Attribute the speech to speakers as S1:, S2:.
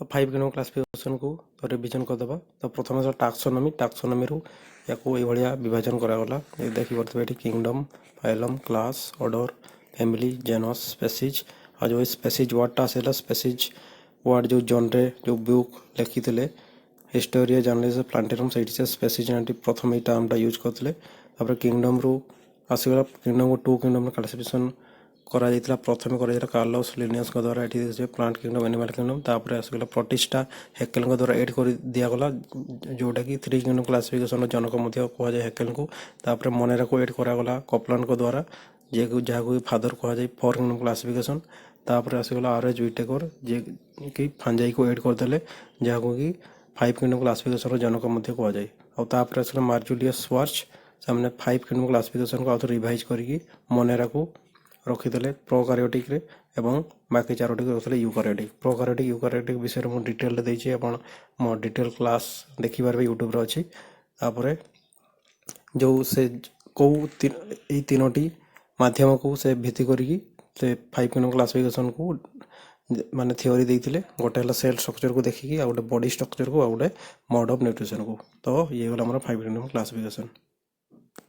S1: Five kingdom classification को तो revision करदे। तो प्रथम टाक्सोनोमी रू या भाया विभाजन करागला। देखी पारे ये kingdom, phylum, class, order, family, genus, species. और जो स्पेसीज वर्डटा आसला स्पेसीज वर्ड जो जनरे जो बुक लिखी हिस्टोरिया जर्नलिज्म प्लांटेरियम से स्पेसीज प्रथम ये टर्मटा यूज करते। किंगडम रू आसगला किंगडम को टू किंगडम क्लासिफिकेशन करा प्रथम कार्लोस लिनियस द्वारा ये प्लांट किंगडम एनिमल किंगडम। तापर आसगला प्रतिष्ठा हेकेल द्वारा एड कर दिगला जोटा कि थ्री किंगडम क्लासिफिकेशन जनक कहुए हेकेल को। तापर मनेरा को एड करागला कपलान द्वारा जहाँ को फादर कहुए फोर किंगडम क्लासिफिकेशन। तापर आसगला आर.एच. व्हिटेकर जे कि फांजाई को एड करदे जहाँ को कि फाइव किंगडम क्लासिफिकेशन जनक कहुए। और आसगला मार्जुलियस स्वार्च से फाइव किंगडम क्लासिफिकेशन को आउ रिवाइज करके मनेरा को रखीदे प्रोकारियोटिक रे एवं बाकी चारोटी रखते यूकारियोटिक। प्रोकारियोटिक यूकारियोटिक विषय में डिटेल देती आप मो डिटेल क्लास देखिपारे यूट्यूब अच्छी। तापर जो से कौ तीनोटी माध्यम को से भित्ति करी से फाइव किंगडम क्लासिफिकेशन को माने थ्योरी देते गोटे सेल स्ट्रक्चर को देखिकी आ गोटे बॉडी स्ट्रक्चर को आ गोटे मोड ऑफ न्यूट्रिशन को। तो ये गला फाइव किंगडम क्लासिफिकेशन।